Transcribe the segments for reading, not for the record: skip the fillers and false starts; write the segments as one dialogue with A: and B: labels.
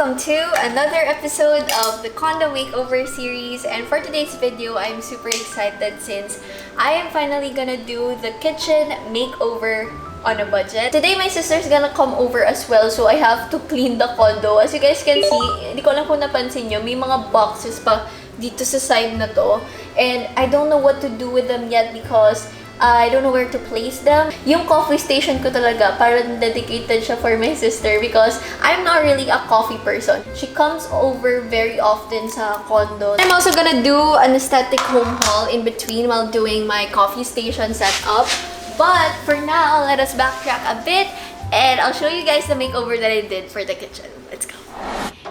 A: welcome to another episode of the Condo Makeover series. And for today's video, I'm super excited since I am finally gonna do the kitchen makeover on a budget. Today, my sister's gonna come over as well, so I have to clean the condo. As you guys can see, hindi ko lang kung napansin nyo, may mga boxes pa dito sa side na to. And I don't know what to do with them yet because I don't know where to place them. Yung coffee station ko talaga, parang dedicated siya for my sister because I'm not really a coffee person. She comes over very often sa condo. I'm also gonna do an aesthetic home haul in between while doing my coffee station setup. But for now, let us backtrack a bit and I'll show you guys the makeover that I did for the kitchen. Let's go.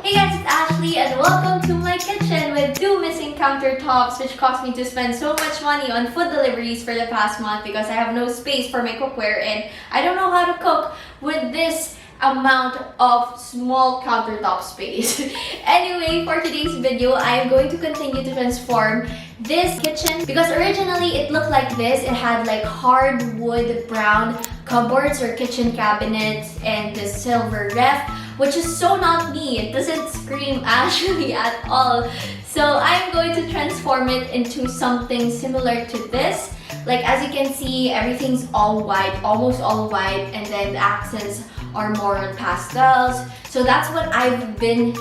A: Hey guys, it's Ashley and welcome to my kitchen with 2 missing countertops, which caused me to spend so much money on food deliveries for the past month because I have no space for my cookware and I don't know how to cook with this amount of small countertop space. Anyway, for today's video, I am going to continue to transform this kitchen because originally it looked like this. It had like hardwood brown cupboards or kitchen cabinets and the silver ref, which is so not me. It doesn't scream Ashley at all. So I'm going to transform it into something similar to this. Like as you can see, everything's all white, almost all white, and then the accents are more on pastels. So that's what I've been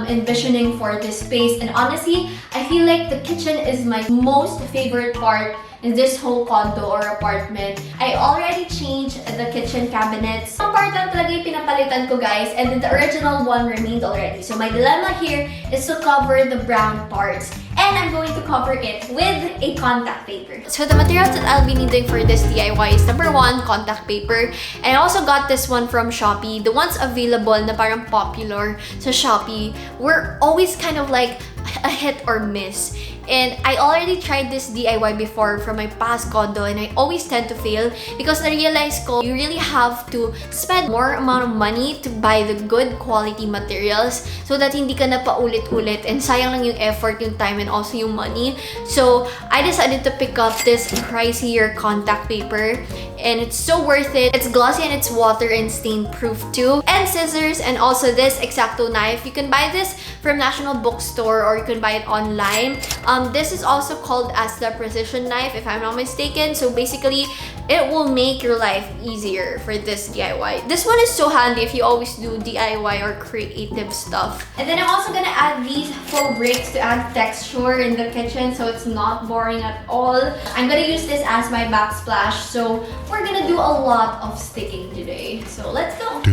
A: envisioning for this space. And honestly, I feel like the kitchen is my most favorite part in this whole condo or apartment. I already changed the kitchen cabinets. Some part lang talaga yung pinapalitan ko, guys, and then the original one remained already. So my dilemma here is to cover the brown parts. And I'm going to cover it with a contact paper. So the materials that I'll be needing for this DIY is number 1, contact paper. And I also got this one from Shopee. The ones available na parang popular sa Shopee were always kind of like a hit or miss. And I already tried this DIY before from my past condo and I always tend to fail because na-realize ko you really have to spend more amount of money to buy the good quality materials so that hindi ka na paulit-ulit and sayang lang yung effort, yung time, and also yung money. So I decided to pick up this pricier contact paper and it's so worth it. It's glossy and it's water and stain proof too. And scissors and also this X-Acto knife. You can buy this from National Bookstore or you can buy it online. This is also called as the precision knife if I'm not mistaken. So basically, it will make your life easier for this DIY. This one is so handy if you always do DIY or creative stuff. And then I'm also gonna add these faux bricks to add texture in the kitchen so it's not boring at all. I'm gonna use this as my backsplash. So we're gonna do a lot of sticking today. So let's go.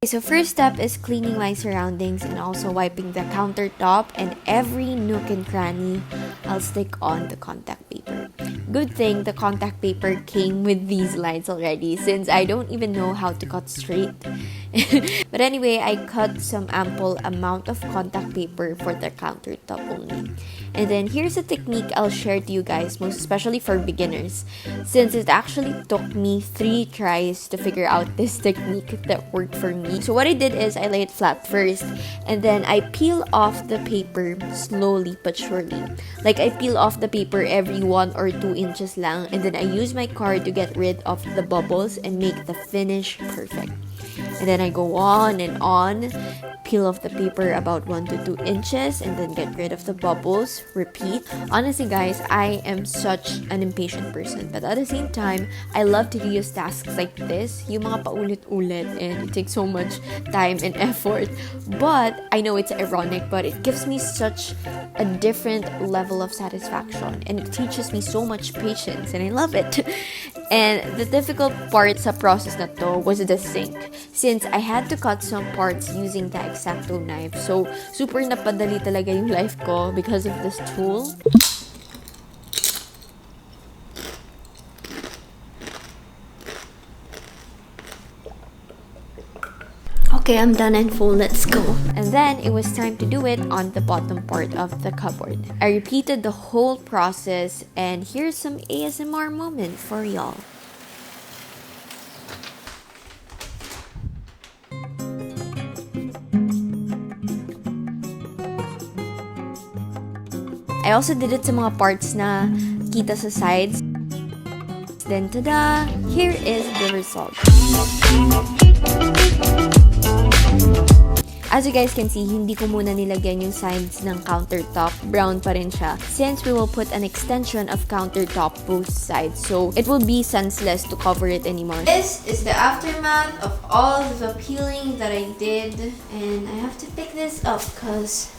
A: So first step is cleaning my surroundings and also wiping the countertop and every nook and cranny. I'll stick on the contact paper. Good thing the contact paper came with these lines already since I don't even know how to cut straight. But anyway, I cut some ample amount of contact paper for the countertop only. And then here's a technique I'll share to you guys, most especially for beginners, since it actually took me 3 tries to figure out this technique that worked for me. So what I did is I lay it flat first and then I peel off the paper slowly but surely. Like I peel off the paper every 1 or 2 inches lang and then I use my card to get rid of the bubbles and make the finish perfect. And then I go on and on, peel off the paper about 1 to 2 inches and then get rid of the bubbles, repeat. Honestly guys, I am such an impatient person, but at the same time, I love to do tasks like this, yung mga paulit-ulit, and it takes so much time and effort. But I know it's ironic, but it gives me such a different level of satisfaction and it teaches me so much patience and I love it. And the difficult part sa process na to was the sink, since I had to cut some parts using the X-Acto knife. So, super napadali talaga yung life ko because of this tool. Okay, I'm done and full, let's go. And then, it was time to do it on the bottom part of the cupboard. I repeated the whole process and here's some ASMR moment for y'all. I also did it sa mga parts na kita sa sides. Then, tada! Here is the result. As you guys can see, hindi ko muna nilagyan yung sides ng countertop. Brown pa rin siya. Since we will put an extension of countertop both sides. So, it will be senseless to cover it anymore. This is the aftermath of all the peeling that I did. And I have to pick this up because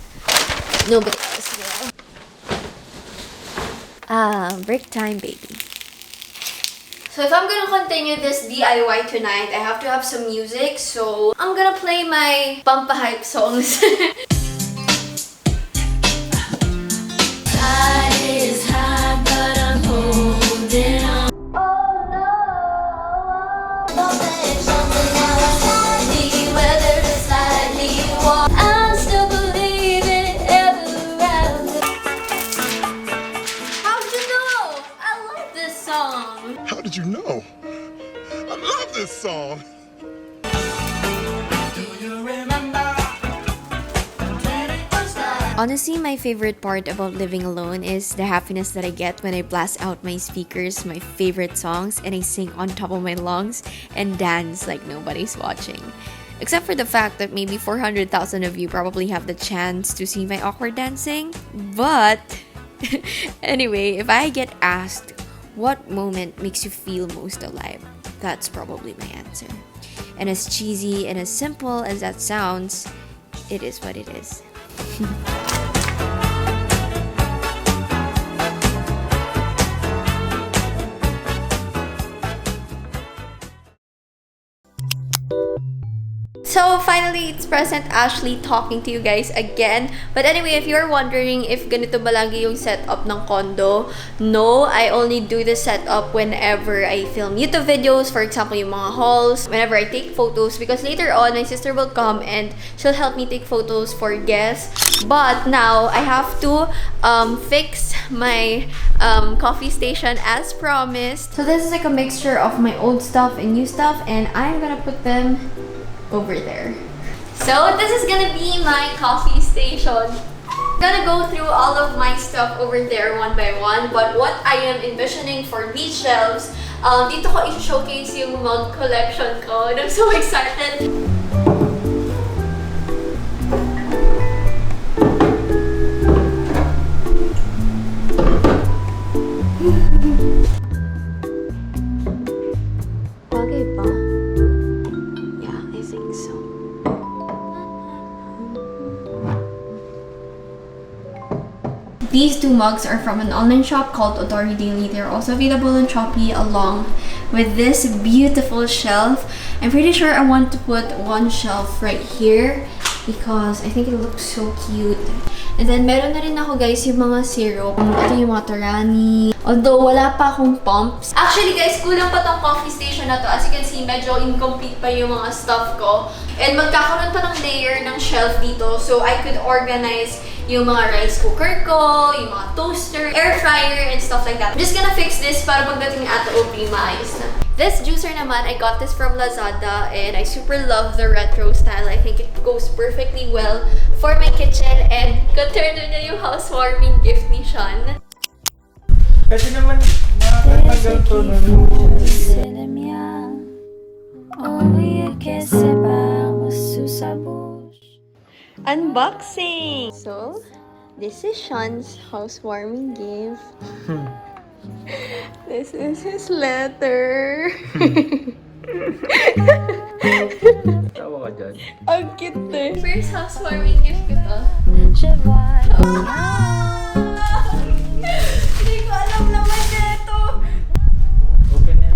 A: nobody else will. Break time, baby. So if I'm gonna continue this DIY tonight, I have to have some music. So I'm gonna play my pampahype songs. Tide is high, but I'm holding on. Oh no, don't say something else. Slightly weathered, slightly warm. I still believe it ever around. How'd you know? I love this song.
B: How did you know? I love this song. Do you remember?
A: Honestly, my favorite part about living alone is the happiness that I get when I blast out my speakers, my favorite songs, and I sing on top of my lungs and dance like nobody's watching. Except for the fact that maybe 400,000 of you probably have the chance to see my awkward dancing. But anyway, if I get asked, what moment makes you feel most alive? That's probably my answer. And as cheesy and as simple as that sounds, it is what it is. So finally, it's present Ashley talking to you guys again. But anyway, if you're wondering if ganito ba lagi yung setup ng condo, no, I only do the setup whenever I film YouTube videos, for example, yung mga hauls, whenever I take photos, because later on, my sister will come and she'll help me take photos for guests. But now, I have to fix my coffee station as promised. So this is like a mixture of my old stuff and new stuff, and I'm gonna put them over there. So this is gonna be my coffee station. I'm gonna go through all of my stuff over there one by one, but what I am envisioning for these shelves, dito ko i-showcase yung mug collection ko, and I'm so excited. Bagay ba? These two mugs are from an online shop called Odori Daily. They're also available on Shopee along with this beautiful shelf. I'm pretty sure I want to put one shelf right here because I think it looks so cute. And then meron na rin ako guys yung mga syrup. Ito yung mga Torani. Although wala pa akong pumps. Actually guys, kulang pa tong coffee station na to. As you can see, medyo incomplete pa yung mga stuff ko. And magkakaroon pa ng layer ng shelf dito so I could organize yung mga rice cooker ko, yung mga toaster, air fryer, and stuff like that. I'm just gonna fix this para pagdating at OP, maayos na. This juicer naman, I got this from Lazada and I super love the retro style. I think it goes perfectly well for my kitchen and katurno na yung housewarming gift ni Sean.
C: Kasi naman, makakatagal to na
A: Unboxing! So, this is Sean's housewarming gift. This is his letter.
C: tawa ka dyan.
A: Ang cute eh. First housewarming gift ko to. Hindi ko alam naman nito.
C: Open na.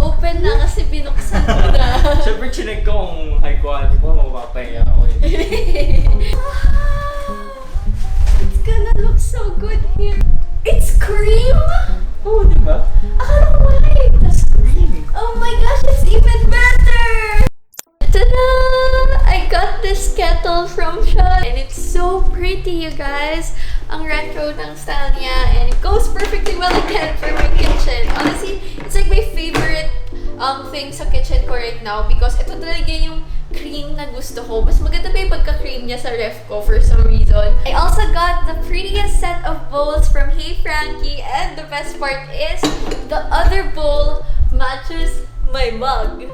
A: Open na kasi binuksan ko na.
C: Siyempre, chinek ko kung high quality po, mapapahinga ako eh.
A: It's gonna look so good here. It's cream!
C: Oo, di ba?
A: Akala ko white!
C: It's cream.
A: Oh my gosh, it's even better! Ta-da! I got this kettle from Sean and it's so pretty, you guys. Ang retro ng style niya and it goes perfectly well again for my kitchen. Honestly, it's like my favorite thing sa kitchen ko right now because ito talaga yung cream na gusto ko. Mas maganda pa yung pagka-cream niya sa ref ko for some reason. I also got the prettiest set of bowls from Hey Frankie, and the best part is the other bowl matches my mug.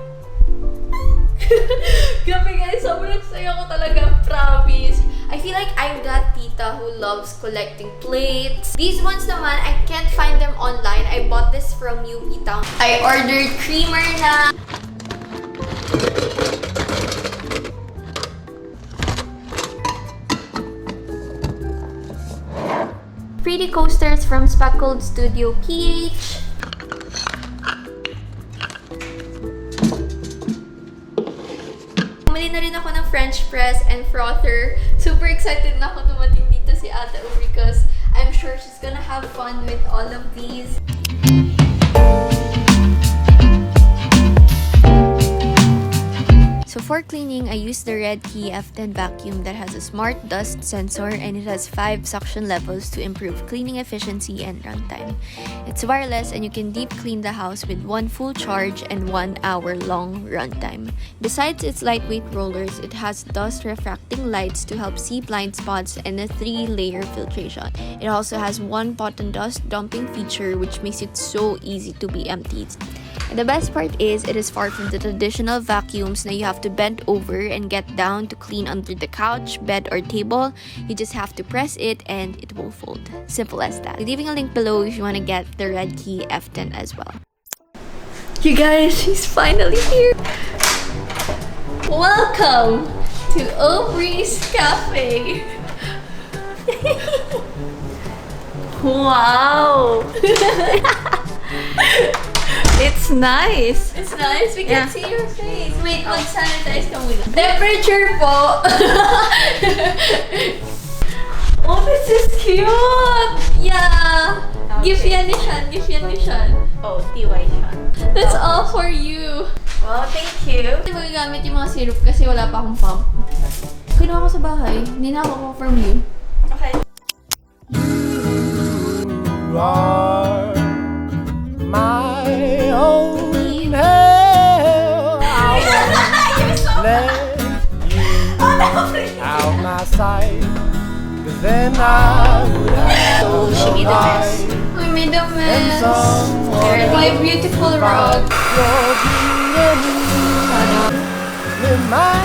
A: Grabe guys, sobrang saya ko talaga, promise. I feel like I'm that tita who loves collecting plates. These ones naman, I can't find them online. I bought this from UP Town. I ordered creamer na. Pretty coasters from Speckled Studio PH. Bumili na rin ako ng French press and frother. Super excited na ako dumating dito si Ate O because I'm sure she's gonna have fun with all of these. So for cleaning, I use the Red Key F10 vacuum that has a smart dust sensor and it has 5 suction levels to improve cleaning efficiency and runtime. It's wireless and you can deep clean the house with 1 full charge and 1 hour long runtime. Besides its lightweight rollers, it has dust refracting lights to help see blind spots and a 3-layer filtration. It also has 1 button dust dumping feature which makes it so easy to be emptied. And the best part is, it is far from the traditional vacuums na you have to bend over and get down to clean under the couch, bed, or table. You just have to press it and it will fold. Simple as that. Leaving a link below if you want to get the Red Key F10 as well. You guys, she's finally here! Welcome to Aubrey's Cafe! Wow! It's nice. It's nice. We can see your face. Wait, mag-sanitize ka muna. Temperature po. Oh, this is cute. Yeah.
D: Okay.
A: Give yan ni Shan. Give yan ni Shan.
D: Oh, TY siya.
A: That's all for you.
D: Well, thank you.
A: Hindi ko gagamit yung mga syrup kasi wala pa akong pump. Kinuha ko sa bahay. Hindi na ako from you.
D: Okay.
B: You are my own hell. I won't let you out my sight, 'cause then I would have
A: Oh, she made a mess. We made a mess. My beautiful rug.
B: your beauty in my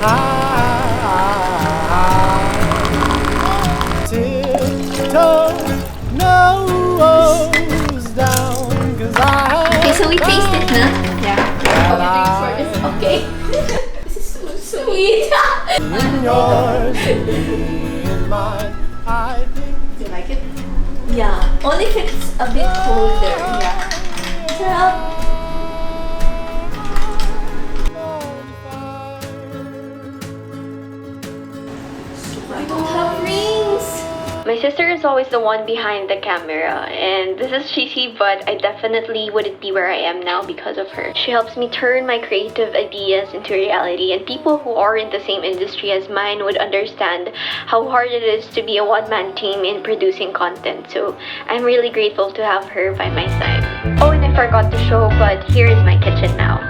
B: eyes. Tiptoe nose down, 'cause
A: Okay, so we taste it na.
D: Yeah.
A: Okay. This is so sweet.
B: in yours, in mine. I think
D: Do you like it?
A: Yeah, only if it's a bit colder.
D: Yeah.
A: Sarap. I don't have rings. My sister is always the one behind the camera, and this is cheesy, but I definitely wouldn't be where I am now because of her. She helps me turn my creative ideas into reality, and people who are in the same industry as mine would understand how hard it is to be a one-man team in producing content. So I'm really grateful to have her by my side. Oh, and I forgot to show, but here is my kitchen now.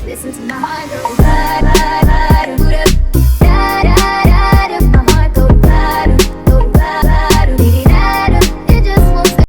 E: Listen to my girl.